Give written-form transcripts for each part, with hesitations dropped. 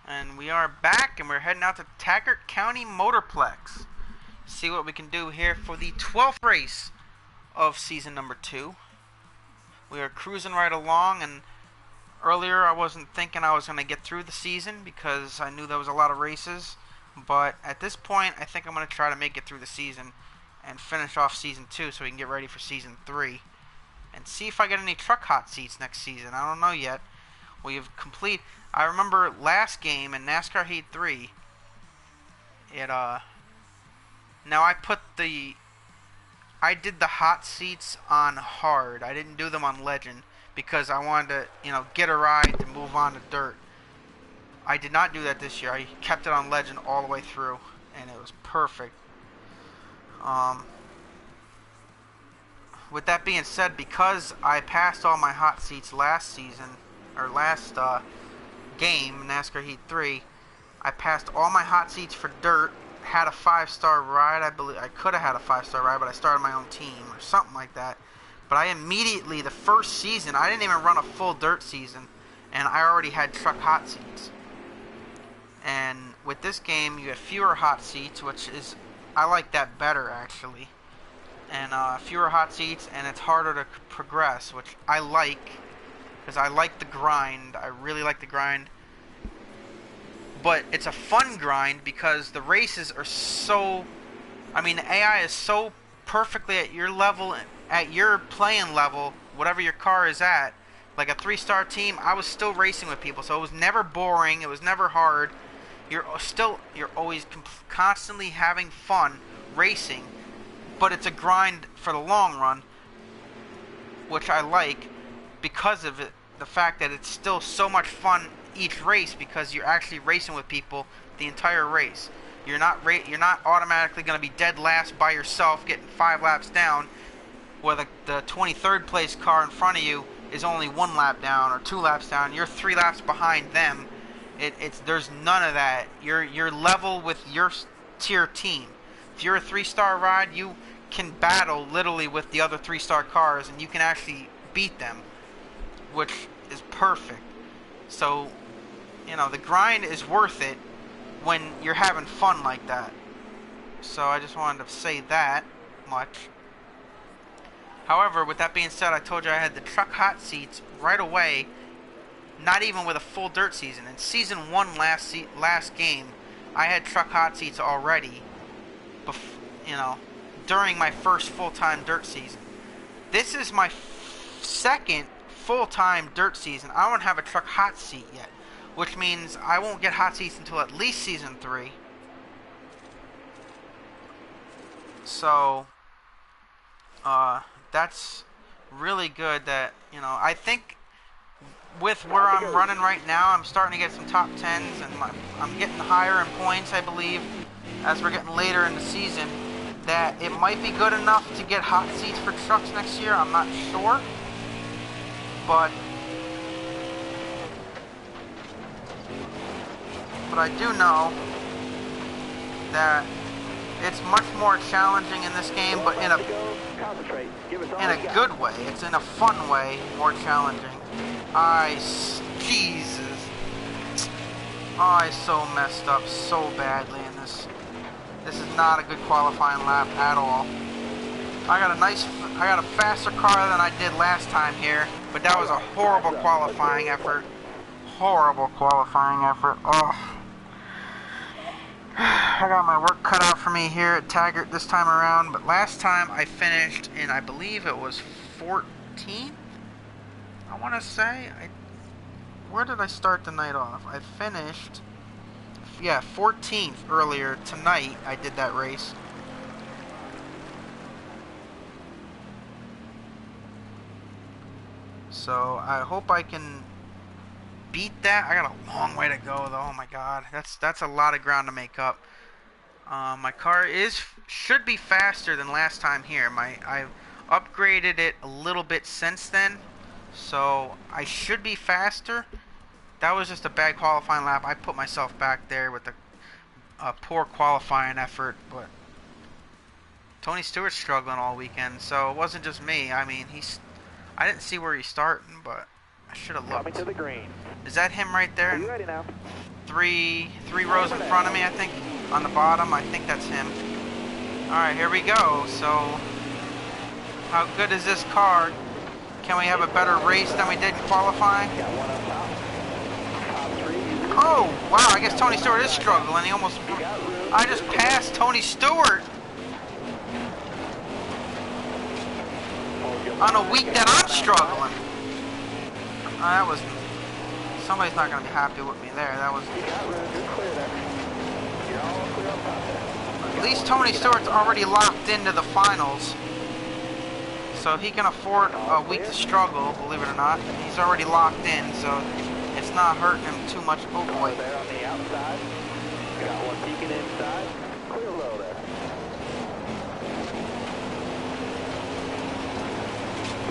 And we are back, and we're heading out to Taggart County Motorplex. See what we can do here for the 12th race of season number 2. We are cruising right along, and earlier I wasn't thinking I was going to get through the season because I knew there was a lot of races. But at this point, I think I'm going to try to make it through the season and finish off season 2 so we can get ready for season 3. And see if I get any truck hot seats next season. I don't know yet. I remember last game in NASCAR Heat 3, now I did the hot seats on hard. I didn't do them on legend because I wanted to, get a ride to move on to dirt. I did not do that this year. I kept it on legend all the way through, and it was perfect. With that being said, because I passed all my hot seats last season, or last game, NASCAR Heat 3, I passed all my hot seats for dirt, had a 5-star ride. I believe I could have had a 5-star ride, but I started my own team or something like that. But I immediately, the first season, I didn't even run a full dirt season, and I already had truck hot seats. And with this game, you have fewer hot seats, which is, I like that better actually. And fewer hot seats, and it's harder to progress, which I like, because I like the grind. I really like the grind. But it's a fun grind because the races are so... the AI is so perfectly at your level, at your playing level, whatever your car is at. Like a 3-star team, I was still racing with people, so it was never boring, it was never hard. You're always constantly having fun racing, but it's a grind for the long run, which I like because of the fact that it's still so much fun each race because you're actually racing with people the entire race. You're not automatically going to be dead last by yourself getting 5 laps down, where the 23rd place car in front of you is only 1 lap down or 2 laps down. You're 3 laps behind them. There's none of that. You're level with your tier team. If you're a 3-star ride, you can battle literally with the other 3-star cars, and you can actually beat them, which is perfect. So, the grind is worth it when you're having fun like that. So I just wanted to say that much. However, with that being said, I told you I had the truck hot seats right away, not even with a full dirt season. In season 1 last game, I had truck hot seats already, during my first full-time dirt season. This is my second full-time dirt season. I don't have a truck hot seat yet, which means I won't get hot seats until at least season 3. So, that's really good that, I think with where I'm running right now, I'm starting to get some top 10s, and I'm getting higher in points, I believe, as we're getting later in the season, that it might be good enough to get hot seats for trucks next year. I'm not sure, but I do know that it's much more challenging in this game, but in a good way. It's in a fun way, more challenging. Jesus. I so messed up so badly in this. This is not a good qualifying lap at all. I got a faster car than I did last time here, but that was a horrible qualifying effort. Horrible qualifying effort. Oh. I got my work cut out for me here at Taggart this time around, but last time I finished in, I believe it was 14th? I want to say. Where did I start the night off? I finished, 14th earlier tonight. I did that race. So I hope I can beat that. I got a long way to go though. Oh my god, that's a lot of ground to make up. My car should be faster than last time here. I've upgraded it a little bit since then, so I should be faster. That was just a bad qualifying lap. I put myself back there with a poor qualifying effort, but Tony Stewart's struggling all weekend, so it wasn't just me. I didn't see where he's starting, but I should have Coming looked. to the green. Is that him right there? Are you ready now? Three rows in front of me, I think. On the bottom, I think that's him. Alright, here we go. So, how good is this car? Can we have a better race than we did in qualifying? Got one up top. Top three. Oh, wow, I guess Tony Stewart is struggling. He almost... I just passed Tony Stewart on a week that I'm struggling. That was... Somebody's not going to be happy with me there. That was... At least Tony Stewart's already locked into the finals. So he can afford a week to struggle, believe it or not. He's already locked in, so it's not hurting him too much. Oh boy. There on the outside. Got one peeking inside. Clear low there.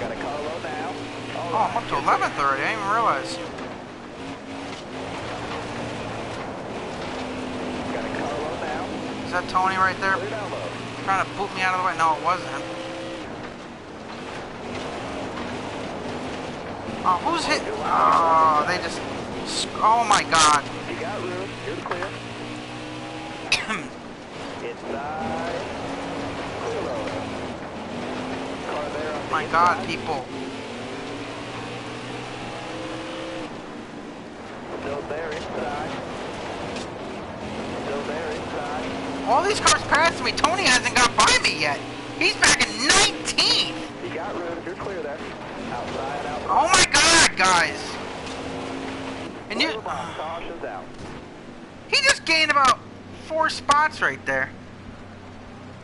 Got a car low now. Oh, I'm up to 11th already. I didn't even realize. Got a car low now. Is that Tony right there? Clear down low. Trying to boot me out of the way? No, it wasn't. Oh, who's hit? Oh, they just... Oh my god. You got room. You're clear. Inside. Clear low. Car there on the My inside. god, people. Still there inside. Still there inside. All these cars passed me. Tony hasn't got by me yet. He's back in 19th. You got room. You're clear there. Outside, outside. Oh my god, guys. And you... Caution's out. He just gained about 4 spots right there.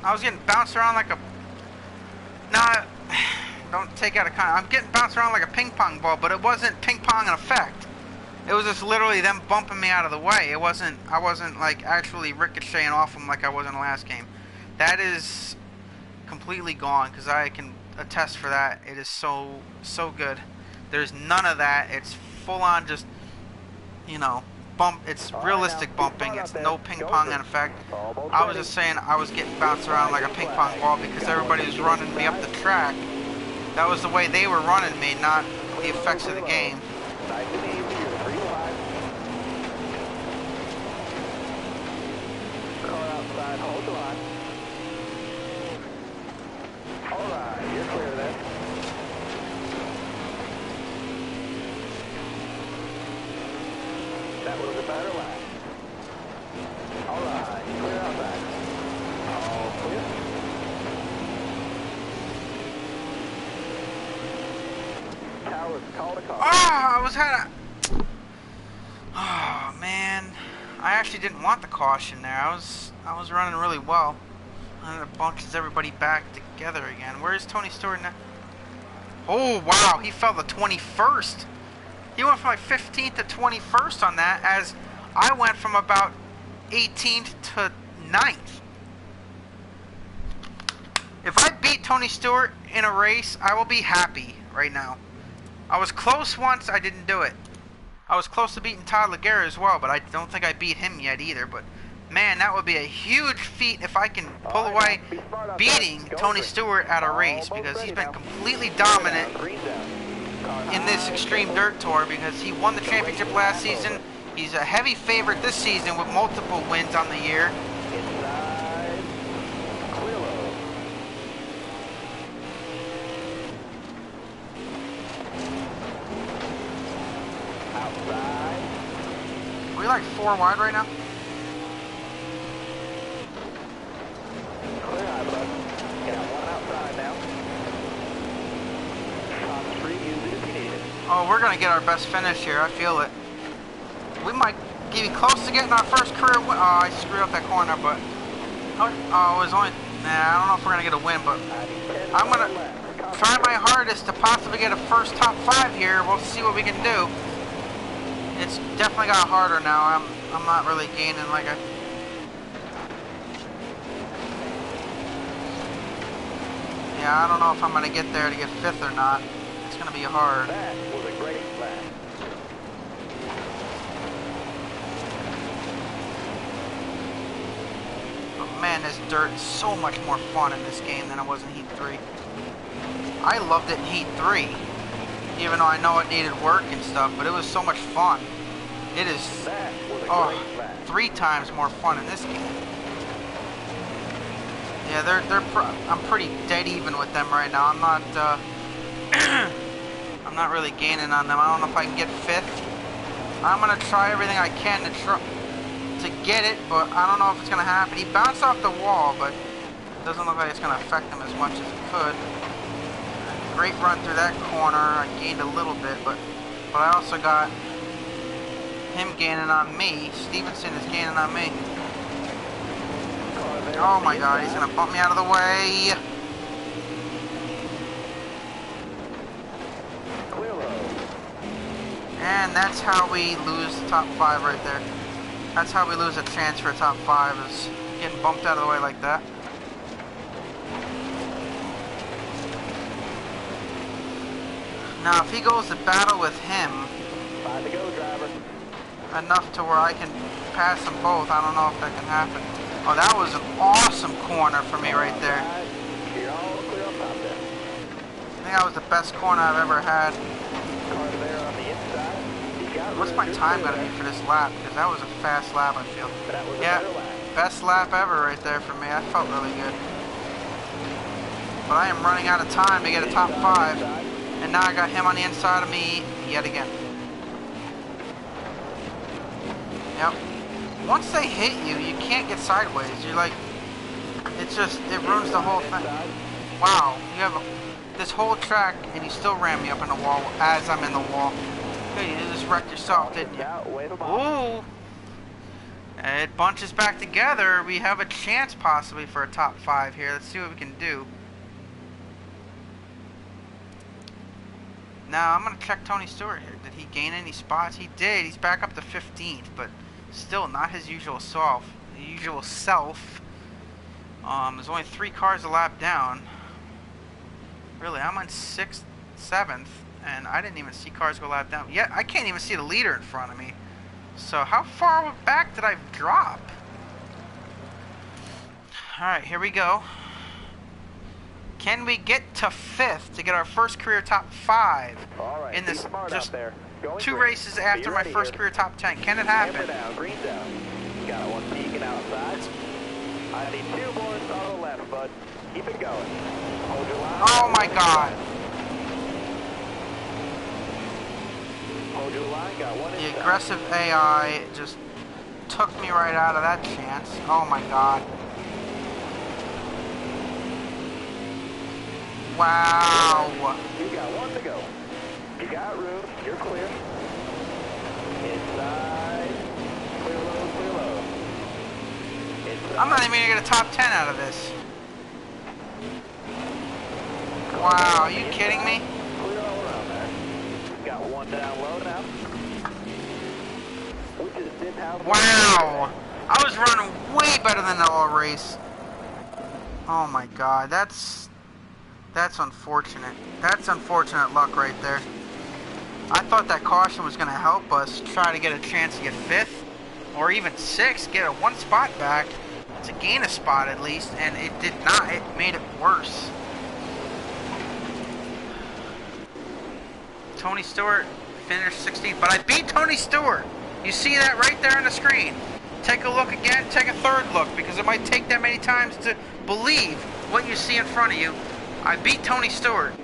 I was getting bounced around like a... Nah, don't take out a con. I'm getting bounced around like a ping pong ball, but it wasn't ping pong in effect. It was just literally them bumping me out of the way. It wasn't... I wasn't like actually ricocheting off them like I was in the last game. That is completely gone because I can attest for that. It is so good. There's none of that. It's full on just, you know, bump. It's realistic bumping. It's no ping pong in effect. I was just saying I was getting bounced around like a ping pong ball because everybody was running me up the track. That was the way they were running me, not the effects of the game. Nice and easy. You're 3 wide. Car outside. Hold the line. Alright, you're clear then. That was a better lap. Alright, clear outside. All clear. Towers, call to call. Oh, I was had a... Oh man, I actually didn't want the caution there. I was running really well. And it bunches everybody back together again. Where's Tony Stewart now? Oh wow, he fell to 21st. He went from like 15th to 21st on that, as I went from about 18th to 9th. If I beat Tony Stewart in a race, I will be happy right now. I was close once, I didn't do it. I was close to beating Todd Laguerre as well, but I don't think I beat him yet either. But man, that would be a huge feat if I can pull away beating Tony Stewart at a race, because he's been completely dominant in this Extreme Dirt Tour, because he won the championship last season. He's a heavy favorite this season with multiple wins on the year. Inside. Clear low. Outside. Are we like 4 wide right now? Clear high, bud. Got one outside now. Top 3, use it if you need it. Oh, we're going to get our best finish here. I feel it. We might be close to getting our first career win. Oh, I screwed up that corner, but... Oh, it was only... Nah, I don't know if we're going to get a win, but... I'm going to try my hardest to possibly get a first top 5 here. We'll see what we can do. It's definitely got harder now. I'm not really gaining like a... Yeah, I don't know if I'm going to get there to get 5th or not. It's going to be hard. That was a great lap. But man, this dirt is so much more fun in this game than it was in Heat 3. I loved it in Heat 3. even though I know it needed work and stuff, but it was so much fun. It is, That was a oh, great match. 3 times more fun in this game. Yeah, I'm pretty dead even with them right now. I'm not, I'm not really gaining on them. I don't know if I can get 5th. I'm gonna try everything I can to get it, but I don't know if it's gonna happen. He bounced off the wall, but it doesn't look like it's gonna affect him as much as it could. Great run through that corner. I gained a little bit, but I also got him gaining on me. Stevenson is gaining on me. Oh my God, he's gonna bump me out of the way. And that's how we lose the top 5 right there. That's how we lose a chance for a top 5, is getting bumped out of the way like that. Now, if he goes to battle with him, 5 to go, driver. enough to where I can pass them both, I don't know if that can happen. Oh, that was an awesome corner for me right there. You're all clear up top there. I think that was the best corner I've ever had. Car there on the inside. You got What's my time going to be for this lap? Because that was a fast lap, I feel. That was a Yeah, better lap. best lap ever right there for me. That felt really good. But I am running out of time to get a top 5. And now I got him on the inside of me yet again. Yep. Once they hit you, you can't get sideways. You're like, it's just, it ruins the whole thing. Wow, you have this whole track and you still ram me up in the wall as I'm in the wall. Okay, you just wrecked yourself, didn't you? Ooh. It bunches back together. We have a chance possibly for a top 5 here. Let's see what we can do. Now, I'm going to check Tony Stewart here. Did he gain any spots? He did. He's back up to 15th, but still not his usual self. There's only 3 cars a lap down. Really, I'm on 6th, 7th, and I didn't even see cars go a lap down. Yeah, I can't even see the leader in front of me. So how far back did I drop? Alright, here we go. Can we get to 5th to get our first career top 5 Right, in this just there. 2 races after my first career top 10? Can it happen? Down, green down. Got one peeking outside. I need 2 more on the left, bud. Keep it going. Hold your line. Oh my God. Hold your line. Got one The inside. aggressive AI just took me right out of that chance. Oh my God. Wow. You got 1 to go. You got room. You're clear. Inside. Clear low, clear low. Inside. I'm not even going to get a top 10 out of this. Wow, are you kidding me? Clear all around there. Got 1 down low now. We just didn't have Wow. I was running way better than the all race. Oh my God, that's unfortunate. That's unfortunate luck right there. I thought that caution was going to help us try to get a chance to get 5th or even 6th, get a 1 spot back to gain a spot at least, and it did not. It made it worse. Tony Stewart finished 16th, but I beat Tony Stewart. You see that right there on the screen. Take a look again, take a third look, because it might take that many times to believe what you see in front of you. I beat Tony Stewart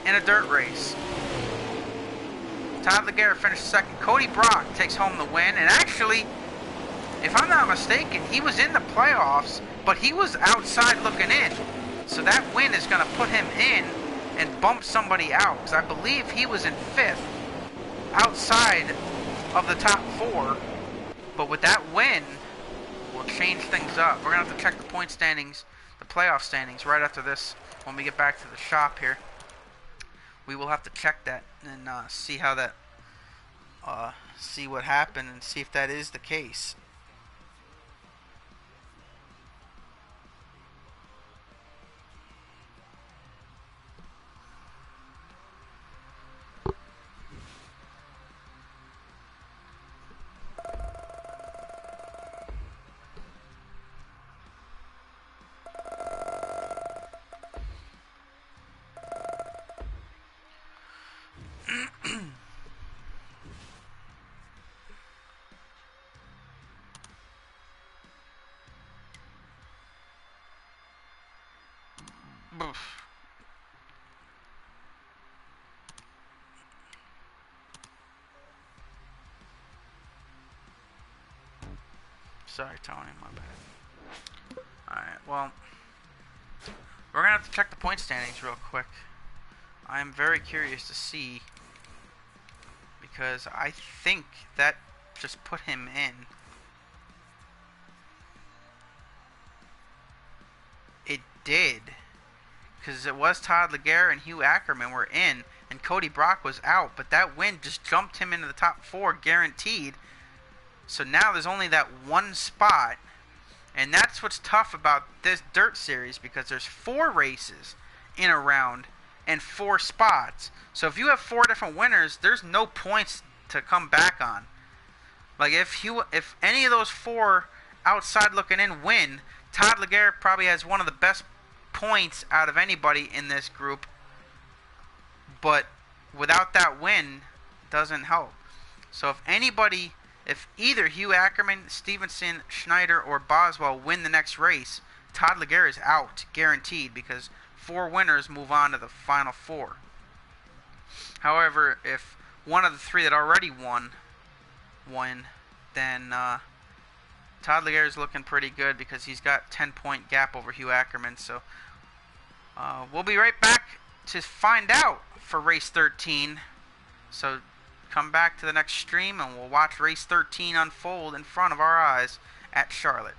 in a dirt race. Taggart finished 2nd. Cody Brock takes home the win. And actually, if I'm not mistaken, he was in the playoffs, but he was outside looking in. So that win is going to put him in and bump somebody out. Because I believe he was in 5th, outside of the top 4. But with that win, we'll change things up. We're going to have to check the point standings, the playoff standings, right after this. When we get back to the shop here, we will have to check that and see how that, see what happened and see if that is the case. Oof. Sorry, Tony, my bad. Alright, well, we're going to have to check the point standings real quick. I am very curious to see, because I think that just put him in. It did. Because it was Todd Laguerre and Hugh Ackerman were in, and Cody Brock was out. But that win just jumped him into the top 4 guaranteed. So now there's only that one spot. And that's what's tough about this dirt series, because there's 4 races in a round and 4 spots. So if you have 4 different winners, there's no points to come back on. Like if any of those 4 outside looking in win, Todd Laguerre probably has one of the best points out of anybody in this group. But without that win, doesn't help. So if either Hugh Ackerman, Stevenson, Schneider, or Boswell win the next race, Todd Laguerre is out, guaranteed, because 4 winners move on to the final 4. However, if one of the 3 that already won, then Todd Laguerre is looking pretty good, because he's got 10-point gap over Hugh Ackerman. So we'll be right back to find out for race 13. So come back to the next stream and we'll watch race 13 unfold in front of our eyes at Charlotte.